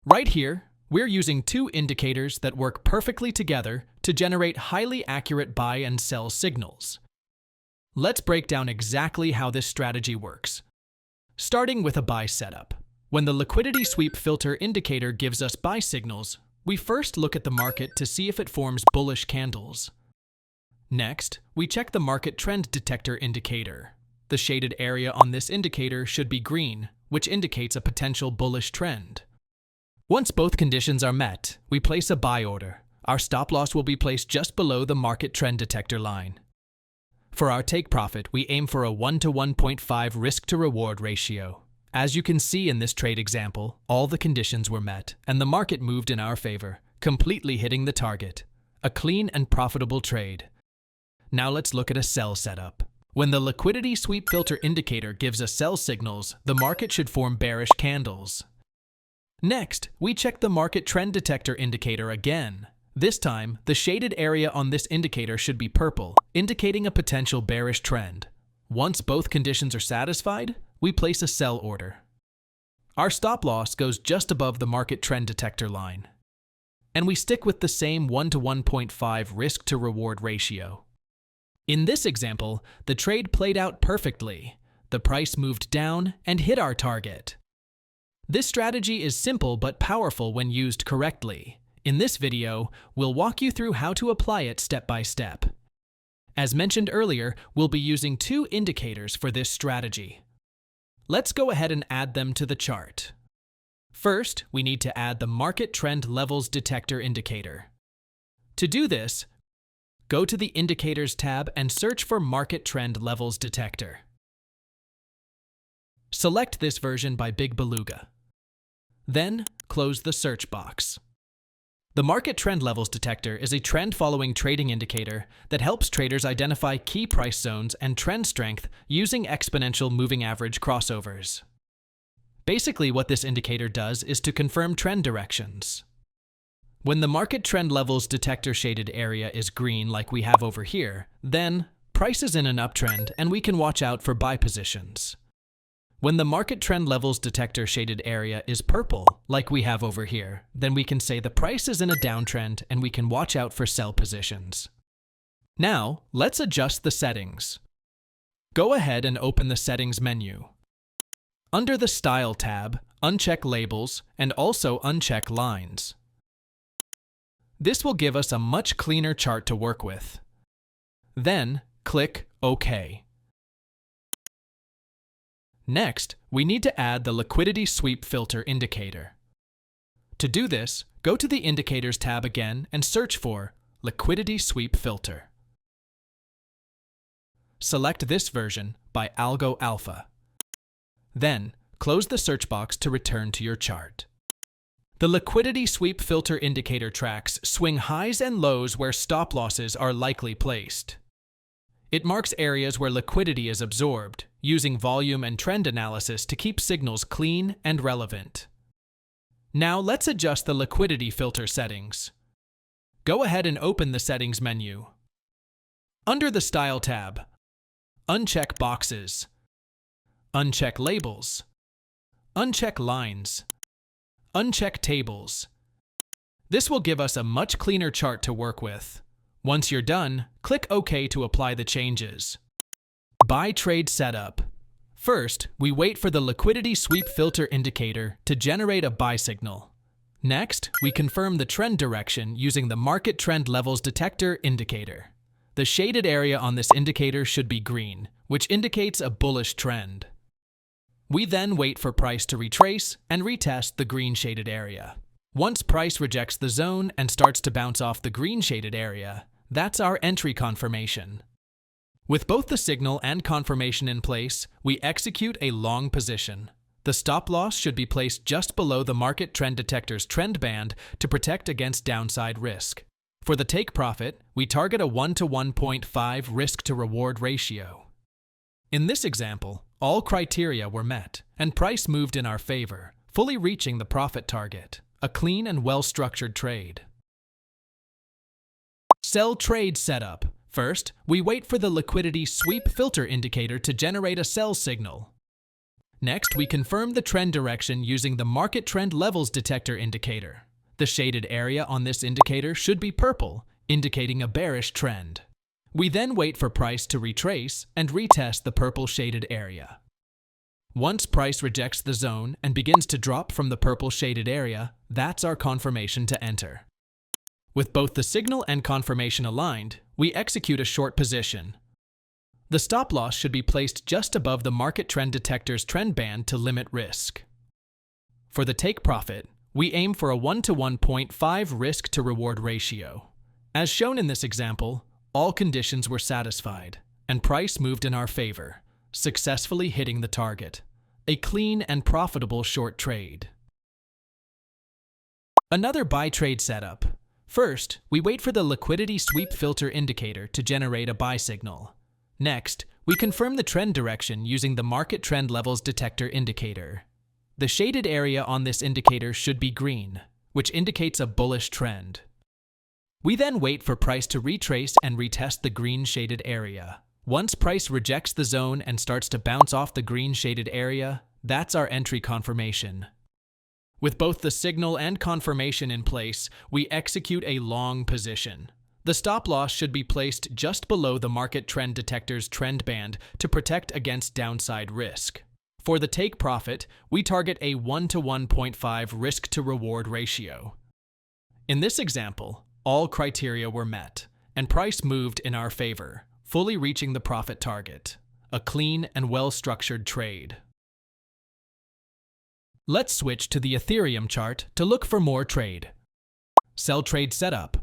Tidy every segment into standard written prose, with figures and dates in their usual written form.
Right here, we're using two indicators that work perfectly together to generate highly accurate buy and sell signals. Let's break down exactly how this strategy works. Starting with a buy setup. When the liquidity sweep filter indicator gives us buy signals, we first look at the market to see if it forms bullish candles. Next, we check the market trend detector indicator. The shaded area on this indicator should be green, which indicates a potential bullish trend. Once both conditions are met, we place a buy order. Our stop loss will be placed just below the market trend detector line. For our take profit, we aim for a 1 to 1.5 risk-to-reward ratio. As you can see in this trade example, all the conditions were met, and the market moved in our favor, completely hitting the target. A clean and profitable trade. Now let's look at a sell setup. When the liquidity sweep filter indicator gives us sell signals, the market should form bearish candles. Next, we check the market trend detector indicator again. This time, the shaded area on this indicator should be purple, indicating a potential bearish trend. Once both conditions are satisfied, we place a sell order. Our stop loss goes just above the market trend detector line. And we stick with the same 1 to 1.5 risk-to-reward ratio. In this example, the trade played out perfectly. The price moved down and hit our target. This strategy is simple but powerful when used correctly. In this video, we'll walk you through how to apply it step by step. As mentioned earlier, we'll be using two indicators for this strategy. Let's go ahead and add them to the chart. First, we need to add the market trend levels detector indicator. To do this, go to the Indicators tab and search for Market Trend Levels Detector. Select this version by Big Beluga. Then, close the search box. The Market Trend Levels Detector is a trend-following trading indicator that helps traders identify key price zones and trend strength using exponential moving average crossovers. Basically, what this indicator does is to confirm trend directions. When the Market Trend Levels Detector shaded area is green like we have over here, then price is in an uptrend and we can watch out for buy positions. When the Market Trend Levels Detector shaded area is purple, like we have over here, then we can say the price is in a downtrend and we can watch out for sell positions. Now, let's adjust the settings. Go ahead and open the Settings menu. Under the Style tab, uncheck Labels and also uncheck Lines. This will give us a much cleaner chart to work with. Then, click OK. Next, we need to add the liquidity sweep filter indicator. To do this, go to the Indicators tab again and search for Liquidity Sweep Filter. Select this version by AlgoAlpha. Then, close the search box to return to your chart. The liquidity sweep filter indicator tracks swing highs and lows where stop losses are likely placed. It marks areas where liquidity is absorbed, using volume and trend analysis to keep signals clean and relevant. Now let's adjust the liquidity filter settings. Go ahead and open the Settings menu. Under the Style tab, uncheck Boxes, uncheck Labels, uncheck Lines, uncheck Tables. This will give us a much cleaner chart to work with. Once you're done, click OK to apply the changes. Buy trade setup. First, we wait for the liquidity sweep filter indicator to generate a buy signal. Next, we confirm the trend direction using the market trend levels detector indicator. The shaded area on this indicator should be green, which indicates a bullish trend. We then wait for price to retrace and retest the green shaded area. Once price rejects the zone and starts to bounce off the green shaded area, that's our entry confirmation. With both the signal and confirmation in place, we execute a long position. The stop loss should be placed just below the market trend detector's trend band to protect against downside risk. For the take profit, we target a 1 to 1.5 risk-to-reward ratio. In this example, all criteria were met, and price moved in our favor, fully reaching the profit target. A clean and well-structured trade. Sell trade setup. First, we wait for the liquidity sweep filter indicator to generate a sell signal. Next, we confirm the trend direction using the Market Trend Levels Detector indicator. The shaded area on this indicator should be purple, indicating a bearish trend. We then wait for price to retrace and retest the purple shaded area. Once price rejects the zone and begins to drop from the purple shaded area, that's our confirmation to enter. With both the signal and confirmation aligned, we execute a short position. The stop loss should be placed just above the market trend detector's trend band to limit risk. For the take profit, we aim for a 1 to 1.5 risk to reward ratio. As shown in this example, all conditions were satisfied, and price moved in our favor, successfully hitting the target. A clean and profitable short trade. Another buy trade setup. First, we wait for the liquidity sweep filter indicator to generate a buy signal. Next, we confirm the trend direction using the market trend levels detector indicator. The shaded area on this indicator should be green, which indicates a bullish trend. We then wait for price to retrace and retest the green shaded area. Once price rejects the zone and starts to bounce off the green shaded area, that's our entry confirmation. With both the signal and confirmation in place, we execute a long position. The stop loss should be placed just below the market trend detector's trend band to protect against downside risk. For the take profit, we target a 1 to 1.5 risk to reward ratio. In this example, all criteria were met, and price moved in our favor, fully reaching the profit target. A clean and well-structured trade. Let's switch to the Ethereum chart to look for more trade. Sell trade setup.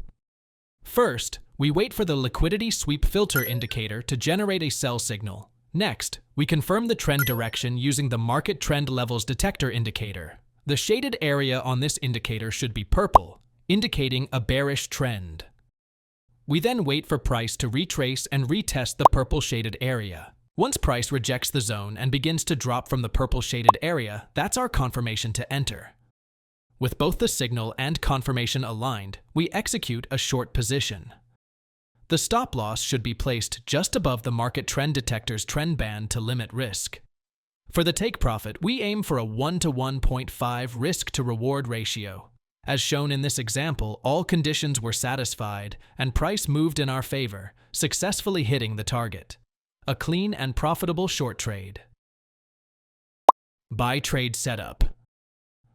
First, we wait for the liquidity sweep filter indicator to generate a sell signal. Next, we confirm the trend direction using the market trend levels detector indicator. The shaded area on this indicator should be purple, indicating a bearish trend. We then wait for price to retrace and retest the purple shaded area. Once price rejects the zone and begins to drop from the purple shaded area, that's our confirmation to enter. With both the signal and confirmation aligned, we execute a short position. The stop loss should be placed just above the market trend detector's trend band to limit risk. For the take profit, we aim for a 1 to 1.5 risk to reward ratio. As shown in this example, all conditions were satisfied and price moved in our favor, successfully hitting the target. A clean and profitable short trade. Buy trade setup.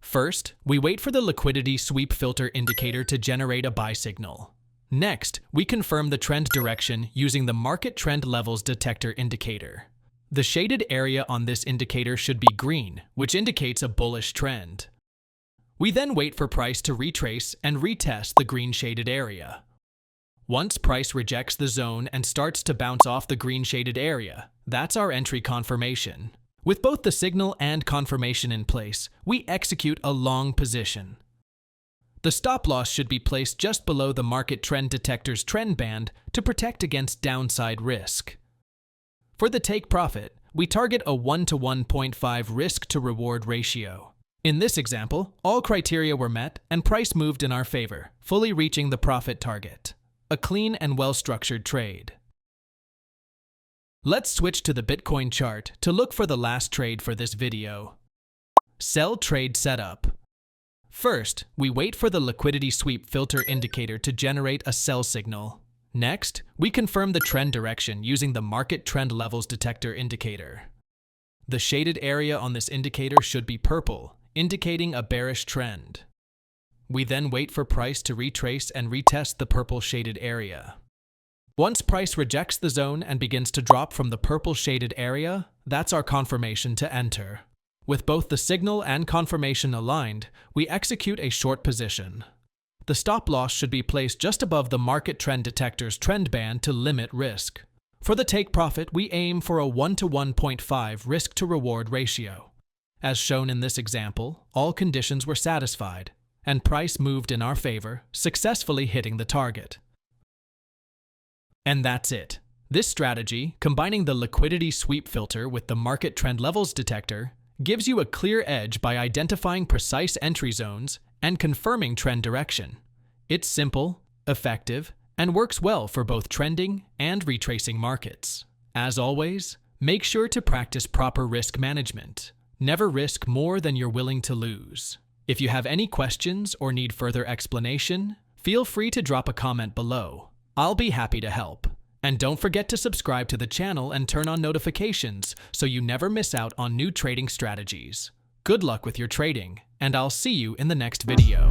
First, we wait for the liquidity sweep filter indicator to generate a buy signal. Next, we confirm the trend direction using the market trend levels detector indicator. The shaded area on this indicator should be green, which indicates a bullish trend. We then wait for price to retrace and retest the green shaded area. Once price rejects the zone and starts to bounce off the green shaded area, that's our entry confirmation. With both the signal and confirmation in place, we execute a long position. The stop loss should be placed just below the market trend detector's trend band to protect against downside risk. For the take profit, we target a 1 to 1.5 risk to reward ratio. In this example, all criteria were met and price moved in our favor, fully reaching the profit target. A clean and well-structured trade. Let's switch to the Bitcoin chart to look for the last trade for this video. Sell trade setup. First, we wait for the liquidity sweep filter indicator to generate a sell signal. Next, we confirm the trend direction using the market trend levels detector indicator. The shaded area on this indicator should be purple, indicating a bearish trend. We then wait for price to retrace and retest the purple shaded area. Once price rejects the zone and begins to drop from the purple shaded area, that's our confirmation to enter. With both the signal and confirmation aligned, we execute a short position. The stop loss should be placed just above the market trend detector's trend band to limit risk. For the take profit, we aim for a 1 to 1.5 risk to reward ratio. As shown in this example, all conditions were satisfied, and price moved in our favor, successfully hitting the target. And that's it. This strategy, combining the liquidity sweep filter with the market trend levels detector, gives you a clear edge by identifying precise entry zones and confirming trend direction. It's simple, effective, and works well for both trending and retracing markets. As always, make sure to practice proper risk management. Never risk more than you're willing to lose. If you have any questions or need further explanation, feel free to drop a comment below. I'll be happy to help. And don't forget to subscribe to the channel and turn on notifications so you never miss out on new trading strategies. Good luck with your trading, and I'll see you in the next video.